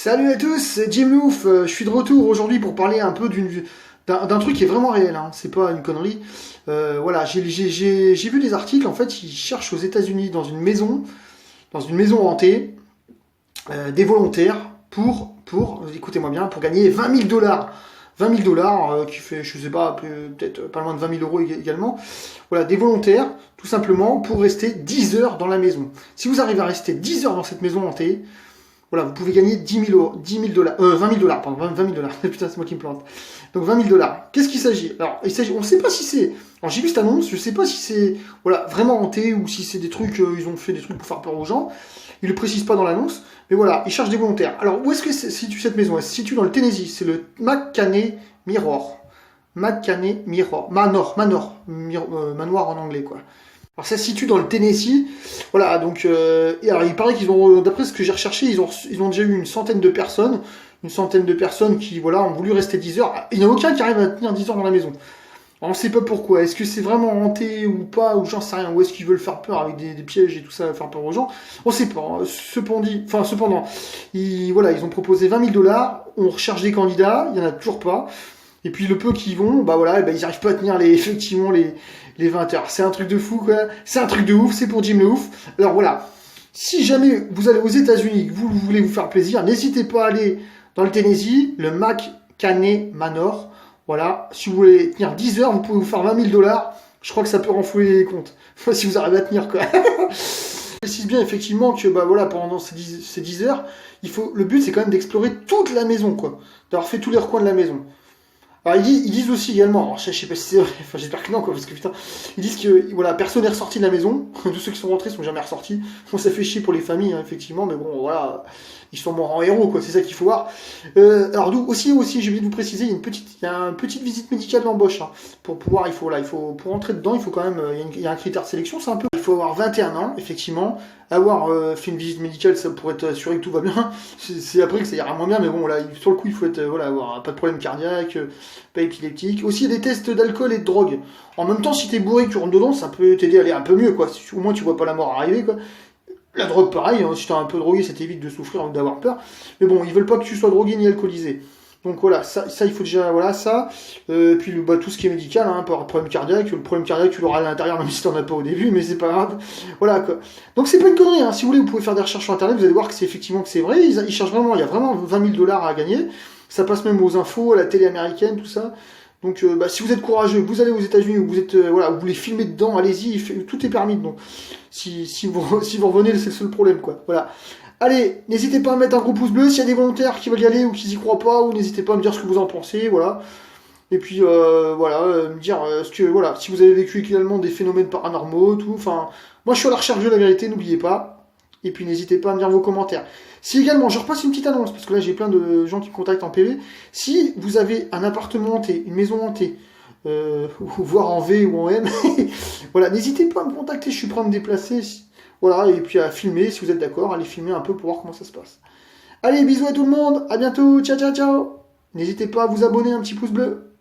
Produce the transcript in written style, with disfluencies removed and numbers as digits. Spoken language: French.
Salut à tous, c'est Jim Louf. Je suis de retour aujourd'hui pour parler un peu d'un truc qui est vraiment réel, hein. C'est pas une connerie. Voilà, j'ai vu des articles, en fait, ils cherchent aux États-Unis dans une maison hantée, des volontaires écoutez-moi bien, pour gagner 20 000 dollars. 20 000 dollars, qui fait, je sais pas, peut-être pas loin de 20 000 euros également. Voilà, des volontaires, tout simplement, pour rester 10 heures dans la maison. Si vous arrivez à rester 10 heures dans cette maison hantée, voilà, vous pouvez gagner 10 000 euros, 10 000 dollars, 20 000 dollars, pardon, 20 000 dollars. Putain, c'est moi qui me plante. Donc 20 000 dollars. Qu'est-ce qu'il s'agit? Alors, on ne sait pas si c'est. Alors, j'ai vu cette annonce, je ne sais pas si c'est voilà, vraiment hanté ou si c'est des trucs, ils ont fait des trucs pour faire peur aux gens. Ils ne le précisent pas dans l'annonce, mais voilà, ils cherchent des volontaires. Alors, où est-ce que se situe cette maison? Elle se situe dans le Tennessee, c'est le McCanney Mirror. McCanney Mirror. Manoir en anglais, quoi. Alors ça se situe dans le Tennessee, voilà, donc et alors il paraît qu'ils ont, d'après ce que j'ai recherché, ils ont déjà eu une centaine de personnes qui voilà ont voulu rester 10 heures. Il n'y en a aucun qui arrive à tenir 10 heures dans la maison. Alors, on ne sait pas pourquoi, est-ce que c'est vraiment hanté ou pas, ou j'en sais rien, ou est-ce qu'ils veulent faire peur avec des pièges et tout ça, faire peur aux gens, on ne sait pas. Hein. Cependant, ils ont proposé 20 000 dollars, on recherche des candidats, il n'y en a toujours pas. Et puis le peu qui vont, bah voilà, ils n'arrivent pas à tenir les 20 heures. C'est un truc de fou, quoi. C'est un truc de ouf, c'est pour Jim le Ouf. Alors voilà, si jamais vous allez aux États-Unis, que vous voulez vous faire plaisir, n'hésitez pas à aller dans le Tennessee, le McCanney Manor. Voilà, si vous voulez tenir 10 heures, vous pouvez vous faire 20 000 dollars. Je crois que ça peut renflouer les comptes. Si vous arrivez à tenir, quoi. Je précise bien effectivement que bah voilà, pendant ces 10 heures, le but c'est quand même d'explorer toute la maison, quoi. D'avoir fait tous les recoins de la maison. Alors ils disent aussi également, alors, je sais pas si c'est vrai, enfin j'espère que non quoi, parce que putain, ils disent que voilà, personne n'est ressorti de la maison, tous ceux qui sont rentrés sont jamais ressortis. Bon, ça fait chier pour les familles, hein, effectivement, mais bon voilà, ils sont morts en héros, quoi, c'est ça qu'il faut voir. Alors d'où aussi, j'ai oublié de vous préciser, il y a une petite visite médicale d'embauche, hein, pour pouvoir, pour entrer dedans, il faut quand même, il y a un critère de sélection, c'est un peu, il faut avoir 21 ans, effectivement, avoir fait une visite médicale, ça pourrait être assuré que tout va bien. C'est après que ça ira moins bien, mais bon, là, sur le coup, il faut être, voilà, avoir pas de problème cardiaque, pas épileptique. Aussi, il y a des tests d'alcool et de drogue. En même temps, si t'es bourré, que tu rentres dedans, ça peut t'aider à aller un peu mieux, quoi. Au moins, tu vois pas la mort arriver, quoi. La drogue, pareil, hein, si t'es un peu drogué, ça t'évite de souffrir ou d'avoir peur. Mais bon, ils veulent pas que tu sois drogué ni alcoolisé. Donc voilà, ça il faut déjà, voilà, ça. Puis tout ce qui est médical, hein, par problème cardiaque, le problème cardiaque, tu l'auras à l'intérieur, même si t'en as pas au début, mais c'est pas grave. Voilà, quoi. Donc c'est pas une connerie, hein. Si vous voulez, vous pouvez faire des recherches sur internet, vous allez voir que c'est effectivement que c'est vrai. Ils cherchent vraiment, il y a vraiment 20 000 dollars à gagner. Ça passe même aux infos, à la télé américaine, tout ça. Donc, si vous êtes courageux, vous allez aux États-Unis, ou vous voulez filmer dedans, allez-y, tout est permis. Donc, si vous revenez, c'est le seul problème, quoi. Voilà. Allez, n'hésitez pas à mettre un gros pouce bleu s'il y a des volontaires qui veulent y aller ou qui y croient pas, ou n'hésitez pas à me dire ce que vous en pensez, voilà. Et puis, me dire si vous avez vécu également des phénomènes paranormaux, tout. Enfin, moi, je suis à la recherche de la vérité, n'oubliez pas. Et puis n'hésitez pas à me dire vos commentaires. Si également, je repasse une petite annonce, parce que là j'ai plein de gens qui me contactent en PV. Si vous avez un appartement hanté, une maison hantée, voire en V ou en M, voilà, n'hésitez pas à me contacter, je suis prêt à me déplacer. Voilà, et puis à filmer, si vous êtes d'accord, allez filmer un peu pour voir comment ça se passe. Allez, bisous à tout le monde, à bientôt, ciao ciao ciao. N'hésitez pas à vous abonner, un petit pouce bleu.